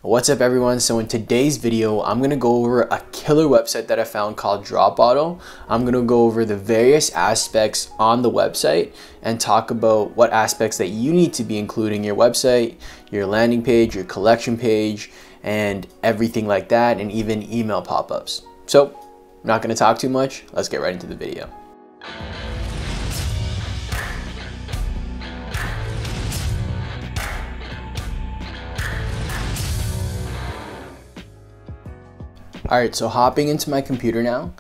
What's up everyone? So in today's video, I'm going to go over a killer website that I found called Dropbottle. I'm going to go over the various aspects on the website and talk about what aspects that you need to be including in your website, your landing page, your collection page, and everything like that, and even email pop-ups. So I'm not going to talk too much. Let's get right into the video. Alright, so hopping into my computer now,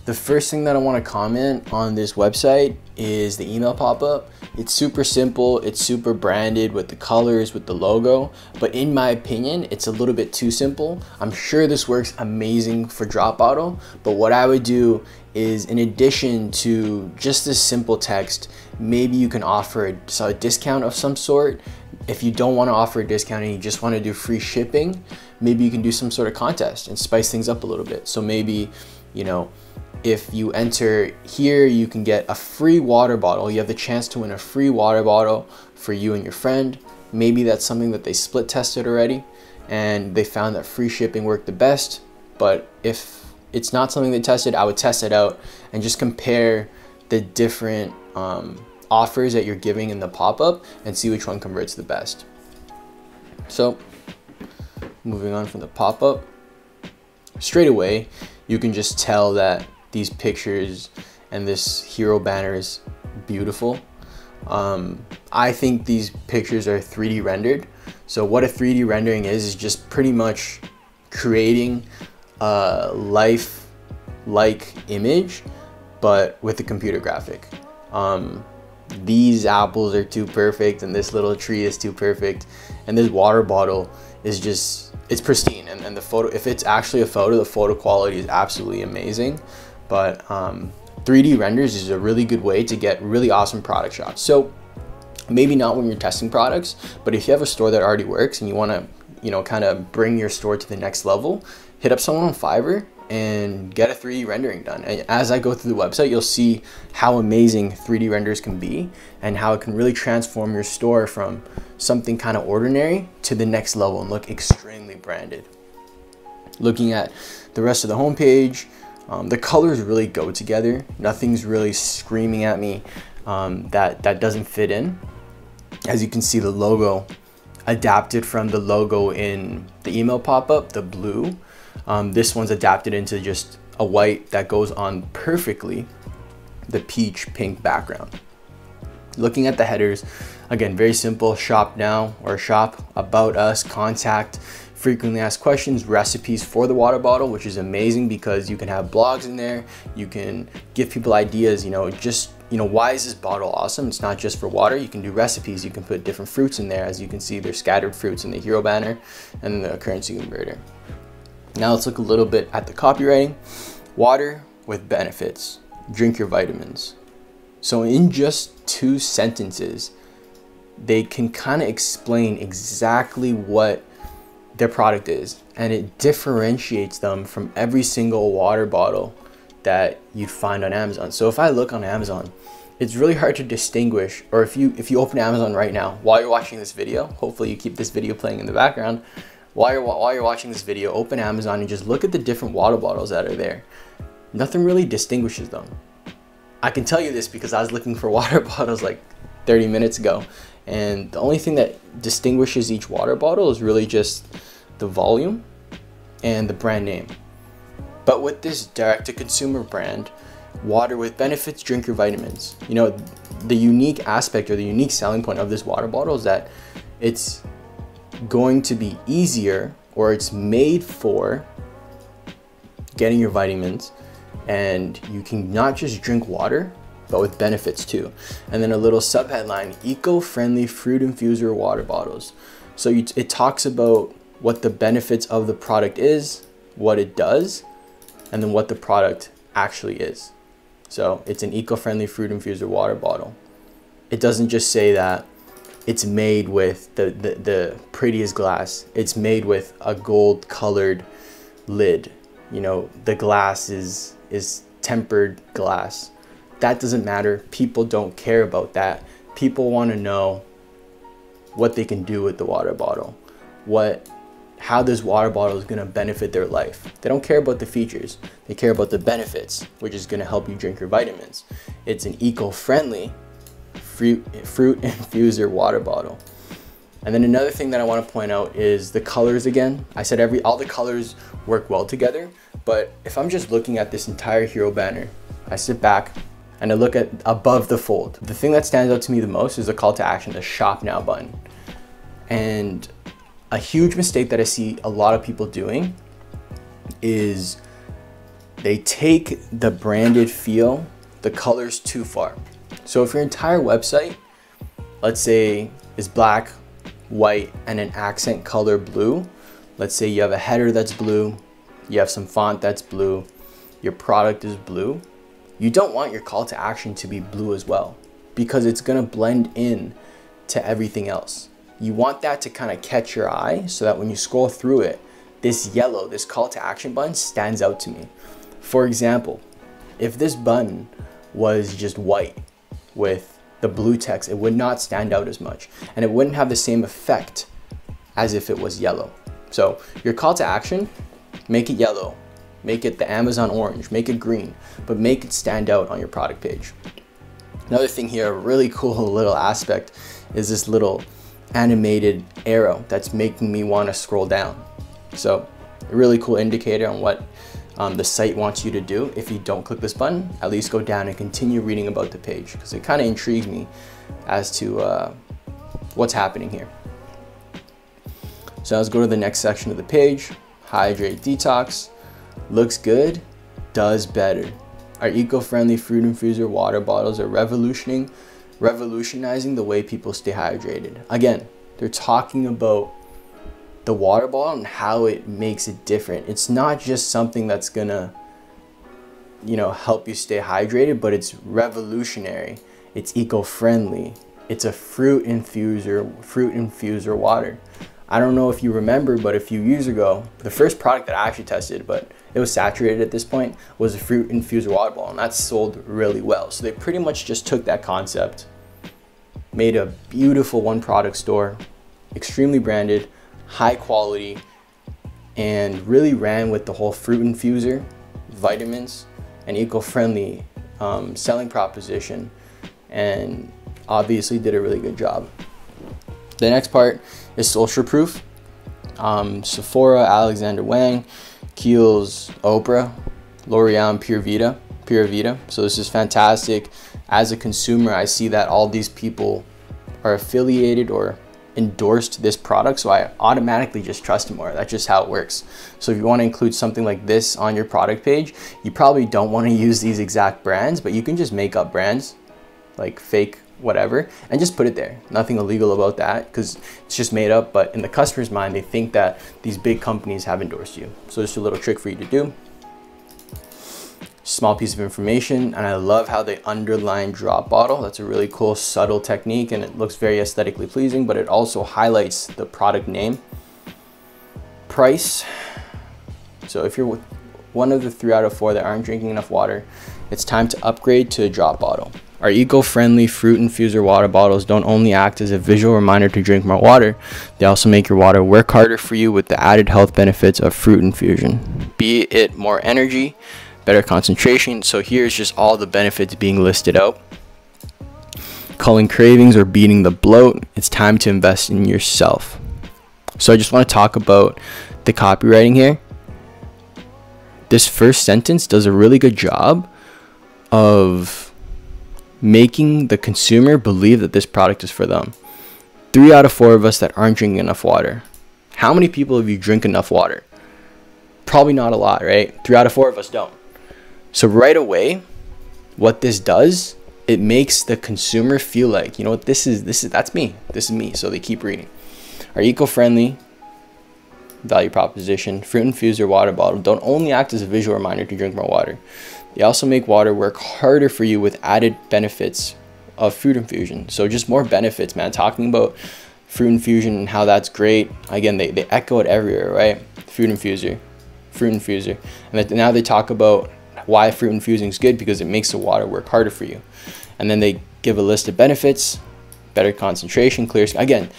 the first thing that I want to comment on this website is the email pop-up. It's super simple, it's super branded with the colors, with the logo, but in my opinion, it's a little bit too simple. I'm sure this works amazing for Dropbottle, but what I would do is, in addition to just this simple text, maybe you can offer a discount of some sort. If you don't want to offer a discount and you just want to do free shipping, maybe you can do some sort of contest and spice things up a little bit. So maybe, you know, if you enter here, you can get a free water bottle. You have the chance to win a free water bottle for you and your friend. Maybe that's something that they split tested already and they found that free shipping worked the best. But if it's not something they tested, I would test it out and just compare the different offers that you're giving in the pop-up and see which one converts the best. So moving on from the pop-up, straight away you can just tell that these pictures and this hero banner is beautiful. I think these pictures are 3D rendered. So what a 3D rendering is just pretty much creating a life-like image but with a computer graphic. These apples are too perfect, and this little tree is too perfect, and this water bottle is just, it's pristine, and the photo, if it's actually a photo, the photo quality is absolutely amazing. But 3D renders is a really good way to get really awesome product shots. So maybe not when you're testing products, but if you have a store that already works and you want to, you know, kind of bring your store to the next level, hit up someone on Fiverr and get a 3D rendering done. And as I go through the website, you'll see how amazing 3D renders can be and how it can really transform your store from something kind of ordinary to the next level and look extremely branded. Looking at the rest of the homepage, the colors really go together. Nothing's really screaming at me that doesn't fit in. As you can see, the logo adapted from the logo in the email pop-up, the blue. This one's adapted into just a white that goes on perfectly the peach pink background. Looking at the headers, again, very simple: shop now or shop, about us, contact, frequently asked questions, recipes for the water bottle, which is amazing because you can have blogs in there. You can give people ideas, why is this bottle awesome? It's not just for water. You can do recipes. You can put different fruits in there. As you can see, there's scattered fruits in the hero banner and the currency converter. Now let's look a little bit at the copywriting. Water with benefits. Drink your vitamins. So in just 2 sentences, they can kind of explain exactly what their product is, and it differentiates them from every single water bottle that you'd find on Amazon. So if I look on Amazon, it's really hard to distinguish, or if you open Amazon right now while you're watching this video, hopefully you keep this video playing in the background. While you're watching this video, open Amazon and just look at the different water bottles that are there. Nothing really distinguishes them. I can tell you this because I was looking for water bottles like 30 minutes ago, and the only thing that distinguishes each water bottle is really just the volume and the brand name. But with this direct-to-consumer brand, water with benefits, drink your vitamins. You know, the unique aspect or the unique selling point of this water bottle is that it's going to be easier, or it's made for getting your vitamins, and you can not just drink water but with benefits too. And then a little subheadline: eco-friendly fruit infuser water bottles. So it talks about what the benefits of the product is, what it does, and then what the product actually is. So it's an eco-friendly fruit infuser water bottle. It doesn't just say that it's made with the prettiest glass. It's made with a gold colored lid. You know, the glass is tempered glass. That doesn't matter. People don't care about that. People want to know what they can do with the water bottle, what how this water bottle is going to benefit their life. They don't care about the features. They care about the benefits, which is going to help you drink your vitamins. It's an eco-friendly fruit infuser water bottle. And then another thing that I want to point out is the colors again. I said all the colors work well together, but if I'm just looking at this entire hero banner, I sit back and I look at above the fold. The thing that stands out to me the most is the call to action, the shop now button. And a huge mistake that I see a lot of people doing is they take the branded feel, the colors too far. So if your entire website, let's say, is black, white, and an accent color blue, let's say you have a header that's blue, you have some font that's blue, your product is blue, you don't want your call to action to be blue as well, because it's gonna blend in to everything else. You want that to kind of catch your eye so that when you scroll through it, this yellow, this call to action button stands out to me. For example, if this button was just white with the blue text, it would not stand out as much and it wouldn't have the same effect as if it was yellow. So your call to action, make it yellow, make it the Amazon orange, make it green, but make it stand out on your product page. Another thing here, a really cool little aspect is this little animated arrow that's making me want to scroll down. So a really cool indicator on what the site wants you to do. If you don't click this button, at least go down and continue reading about the page, because it kind of intrigues me as to what's happening here. So let's go to the next section of the page. Hydrate Detox, looks good, does better. Our eco-friendly fruit infuser water bottles are revolutionizing the way people stay hydrated. Again, they're talking about the water bottle and how it makes it different. It's not just something that's gonna, help you stay hydrated, but it's revolutionary. It's eco-friendly. It's a fruit infuser water. I don't know if you remember, but a few years ago, the first product that I actually tested, but it was saturated at this point, was a fruit infuser water bottle, and that sold really well. So they pretty much just took that concept, made a beautiful one product store, extremely branded, high quality, and really ran with the whole fruit infuser, vitamins, and eco-friendly selling proposition, and obviously did a really good job. The next part is social proof. Sephora, Alexander Wang, Kiehl's, Oprah, L'Oreal, and Pure Vita. So this is fantastic. As a consumer, I see that all these people are affiliated or endorsed this product, so I automatically just trust them more. That's just how it works. So if you want to include something like this on your product page, you probably don't want to use these exact brands, but you can just make up brands, like fake whatever, and just put it there. Nothing illegal about that, because it's just made up, but in the customer's mind, they think that these big companies have endorsed you. So just a little trick for you to do. Small piece of information, and I love how they underline Dropbottle. That's a really cool, subtle technique, and it looks very aesthetically pleasing, but it also highlights the product name. Price. So if you're one of the 3 out of 4 that aren't drinking enough water, it's time to upgrade to a Dropbottle. Our eco-friendly fruit infuser water bottles don't only act as a visual reminder to drink more water, they also make your water work harder for you with the added health benefits of fruit infusion. Be it more energy, better concentration. So here's just all the benefits being listed out. Culling cravings or beating the bloat, it's time to invest in yourself. So I just want to talk about the copywriting here. This first sentence does a really good job of making the consumer believe that this product is for them. 3 out of 4 of us that aren't drinking enough water. How many people have you drink enough water? Probably not a lot, right? 3 out of 4 of us don't. So right away, what this does, it makes the consumer feel like, you know what, that's me. This is me. So they keep reading. Our eco-friendly value proposition, fruit infuser water bottle don't only act as a visual reminder to drink more water. They also make water work harder for you with added benefits of fruit infusion. So just more benefits, man. Talking about fruit infusion and how that's great. Again, they echo it everywhere, right? Fruit infuser. And now they talk about why fruit infusing is good, because it makes the water work harder for you. And then they give a list of benefits, better concentration, clear skin. Again,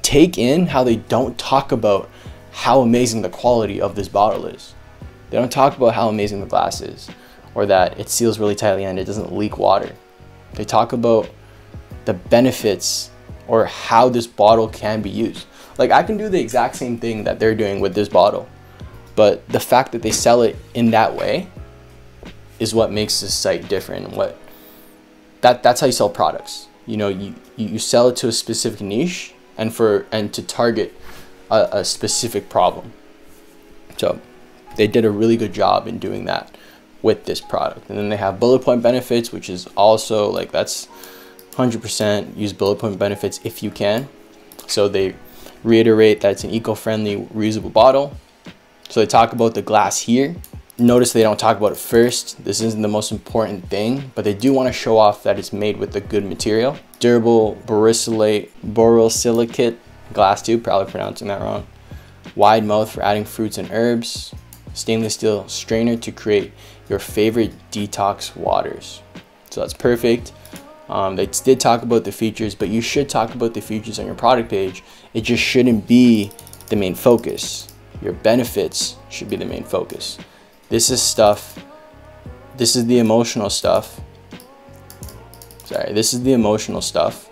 take in how they don't talk about how amazing the quality of this bottle is. They don't talk about how amazing the glass is, or that it seals really tightly and it doesn't leak water. They talk about the benefits or how this bottle can be used. Like, I can do the exact same thing that they're doing with this bottle, but the fact that they sell it in that way is what makes this site different. That's how you sell products. You know, you sell it to a specific niche and to target a specific problem. So they did a really good job in doing that with this product. And then they have bullet point benefits, which is also like, that's 100% use bullet point benefits if you can. So they reiterate that it's an eco-friendly reusable bottle. So they talk about the glass here. Notice they don't talk about it first. This isn't the most important thing, but they do want to show off that it's made with a good material. Durable borosilicate glass tube, probably pronouncing that wrong. Wide mouth for adding fruits and herbs. Stainless steel strainer to create your favorite detox waters. So that's perfect. They did talk about the features, but you should talk about the features on your product page. It just shouldn't be the main focus. Your benefits should be the main focus. This is the emotional stuff. Sorry, this is the emotional stuff.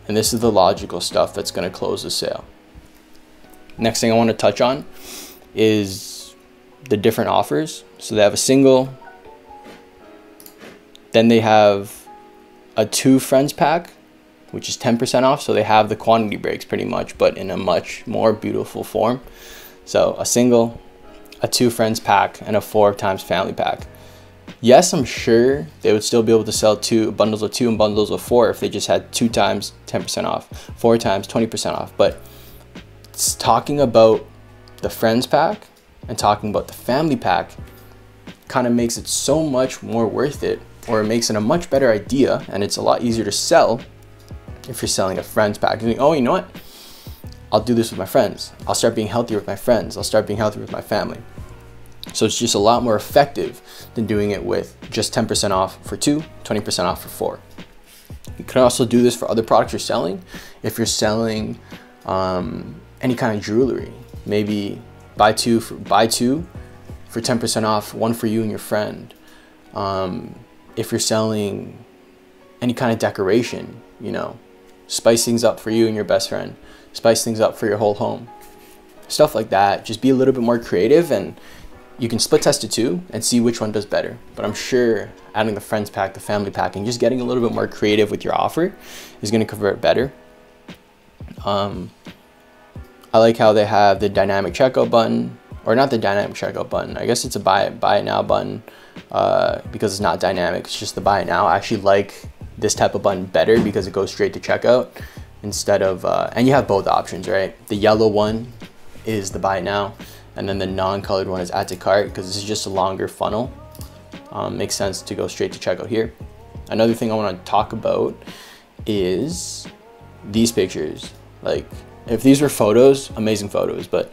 And this is the logical stuff that's going to close the sale. Next thing I want to touch on is the different offers. So they have a single, then they have a 2 friends pack, which is 10% off. So they have the quantity breaks pretty much, but in a much more beautiful form. So a single, a 2 friends pack, and a 4 times family pack. Yes, I'm sure they would still be able to sell bundles of 2 and bundles of 4 if they just had 2 times 10% off, 4 times 20% off. But it's talking about the friends pack and talking about the family pack kind of makes it so much more worth it, or it makes it a much better idea, and it's a lot easier to sell if you're selling a friends pack. You think, oh, you know what? I'll do this with my friends. I'll start being healthier with my friends. I'll start being healthier with my family. So it's just a lot more effective than doing it with just 10% off for 2, 20% off for 4. You can also do this for other products you're selling. If you're selling any kind of jewelry, maybe buy two for 10% off, 1 for you and your friend. If you're selling any kind of decoration, you know, spice things up for you and your best friend, spice things up for your whole home, stuff like that. Just be a little bit more creative, and you can split test it too and see which one does better. But I'm sure adding the friends pack, the family pack, and just getting a little bit more creative with your offer is going to convert better. I like how they have the dynamic checkout button, or not the dynamic checkout button. I guess it's a buy it now button because it's not dynamic. It's just the buy it now. I actually like this type of button better because it goes straight to checkout instead of, and you have both options, right? The yellow one is the buy it now, and then the non-colored one is add to cart, because this is just a longer funnel. Makes sense to go straight to checkout here. Another thing I want to talk about is these pictures. Like, if these were photos, amazing photos, but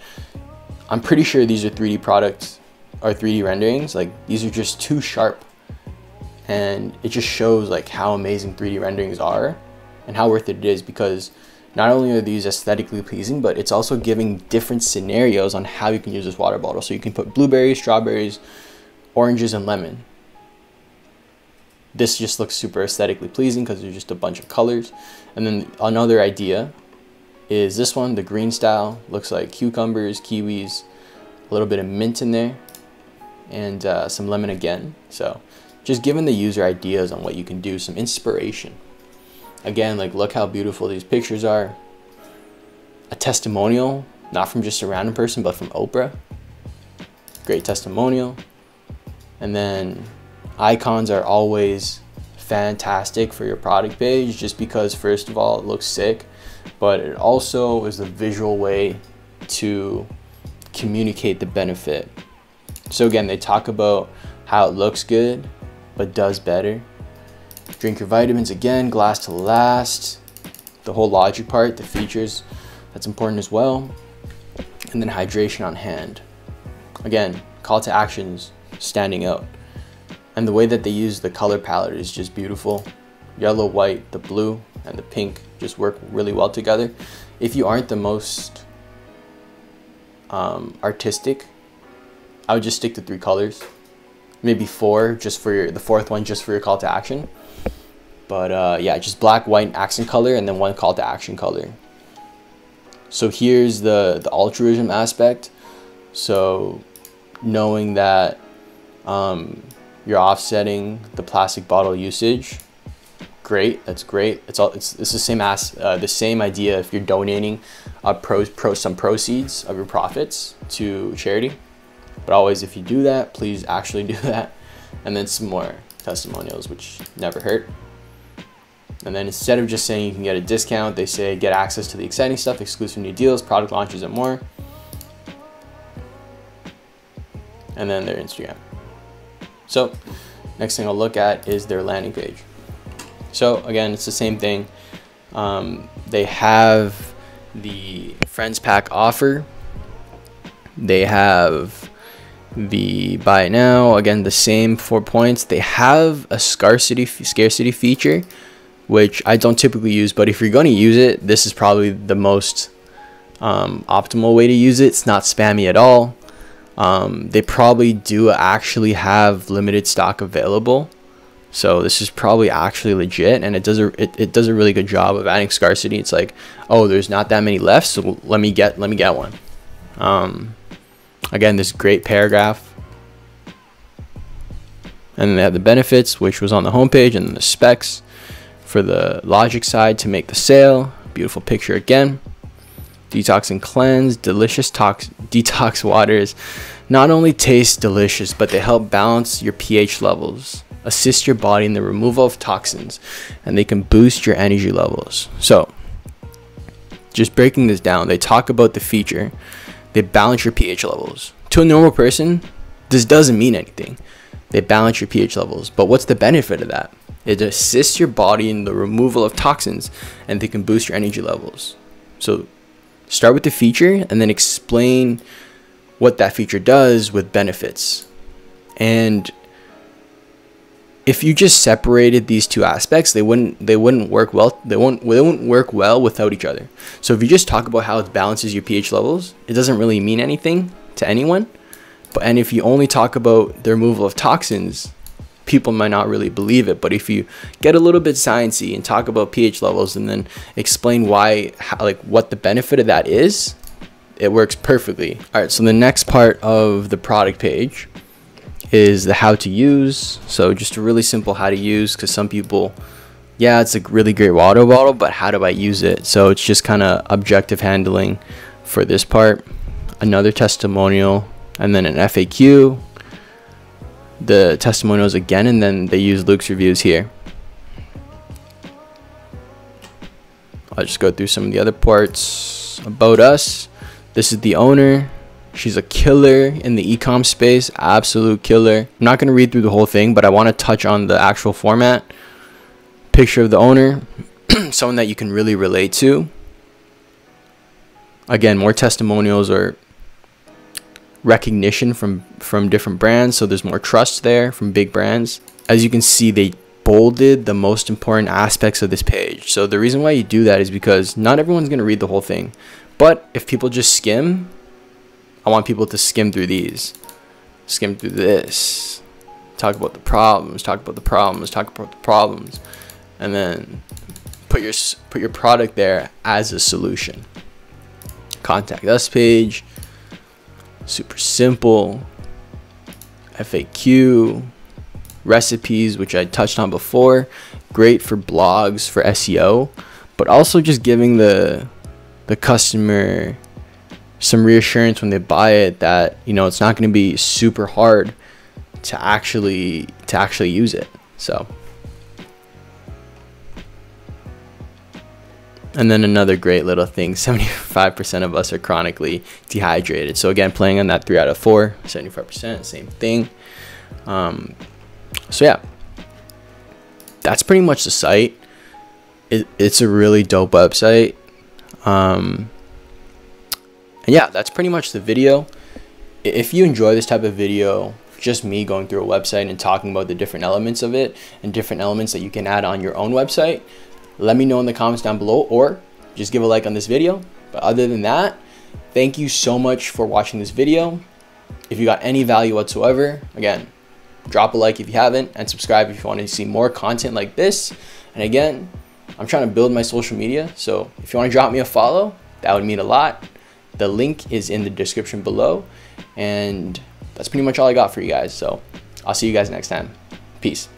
I'm pretty sure these are 3D products or 3D renderings. Like, these are just too sharp, and it just shows like how amazing 3D renderings are and how worth it is, because not only are these aesthetically pleasing, but it's also giving different scenarios on how you can use this water bottle. So you can put blueberries, strawberries, oranges, and lemon. This just looks super aesthetically pleasing because there's just a bunch of colors. And then another idea is this one, the green style. Looks like cucumbers, kiwis, a little bit of mint in there, and some lemon again. So just giving the user ideas on what you can do, some inspiration. Again, like, look how beautiful these pictures are. A testimonial, not from just a random person, but from Oprah. Great testimonial. And then icons are always fantastic for your product page, just because, first of all, it looks sick, but it also is a visual way to communicate the benefit. So again, they talk about how it looks good, but does better. Drink your vitamins, again, glass to last. The whole logic part, the features, that's important as well. And then hydration on hand. Again, call to actions standing out. And the way that they use the color palette is just beautiful. Yellow, white, the blue, and the pink just work really well together. If you aren't the most artistic, I would just stick to 3 colors, maybe 4, just for the 4th one just for your call to action. But yeah, just black, white, accent color, and then 1 call to action color. So here's the altruism aspect. So knowing that you're offsetting the plastic bottle usage, great, that's great. It's the same idea if you're donating some proceeds of your profits to charity. But always, if you do that, please actually do that. And then some more testimonials, which never hurt. And then instead of just saying you can get a discount, they say get access to the exciting stuff, exclusive new deals, product launches, and more. And then their Instagram. So next thing I'll look at is their landing page. So again, it's the same thing. They have the Friends Pack offer. They have the buy it now. Again, the same 4 points. They have a scarcity feature, which I don't typically use, but if you're going to use it, this is probably the most optimal way to use it. It's not spammy at all. They probably do actually have limited stock available, so this is probably actually legit, and it does a really good job of adding scarcity. It's like, oh, there's not that many left, so let me get one. Again, this great paragraph, and then they have the benefits, which was on the homepage, and then the specs for the logic side to make the sale. Beautiful picture again. Detox and cleanse, delicious detox waters not only taste delicious, but they help balance your pH levels, assist your body in the removal of toxins, and they can boost your energy levels. So just breaking this down, they talk about the feature. They balance your pH levels. To a normal person, this doesn't mean anything. They balance your pH levels, but what's the benefit of that? It assists your body in the removal of toxins, and they can boost your energy levels. So start with the feature and then explain what that feature does with benefits. And if you just separated these two aspects, they wouldn't work well. They won't work well without each other. So if you just talk about how it balances your pH levels, it doesn't really mean anything to anyone. And if you only talk about the removal of toxins, people might not really believe it. But if you get a little bit sciencey and talk about pH levels and then explain what the benefit of that is, it works perfectly. All right, so the next part of the product page is the how to use. So just a really simple how to use, because some people, yeah, it's a really great water bottle, but how do I use it? So it's just kind of objective handling for this part. Another testimonial, and then an FAQ, the testimonials again, and then they use Luke's reviews here. I'll just go through some of the other parts. About us, this is the owner. She's a killer in the ecom space, absolute killer. I'm not going to read through the whole thing, but I want to touch on the actual format. Picture of the owner, someone that you can really relate to. Again, more testimonials or recognition from different brands, so there's more trust there from big brands. As you can see, they bolded the most important aspects of this page. So the reason why you do that is because not everyone's going to read the whole thing, but if people just skim, I want people to skim through these, skim through this, talk about the problems, talk about the problems, talk about the problems, and then put your product there as a solution. Contact us page, super simple. FAQ, recipes, which I touched on before, great for blogs, for SEO, but also just giving the customer some reassurance when they buy it that, you know, it's not going to be super hard to actually use it. So, and then another great little thing, 75% of us are chronically dehydrated. So again, playing on that 3 out of 4, 75%, same thing. So yeah, that's pretty much the site. It's a really dope website. And yeah, that's pretty much the video. If you enjoy this type of video, just me going through a website and talking about the different elements of it and different elements that you can add on your own website, let me know in the comments down below, or just give a like on this video. But other than that, Thank you so much for watching this video. If you got any value whatsoever, again, drop a like if you haven't, and subscribe if you want to see more content like this. And again, I'm trying to build my social media, so if you want to drop me a follow, that would mean a lot. The link is in the description below, and that's pretty much all I got for you guys. So I'll see you guys next time. Peace.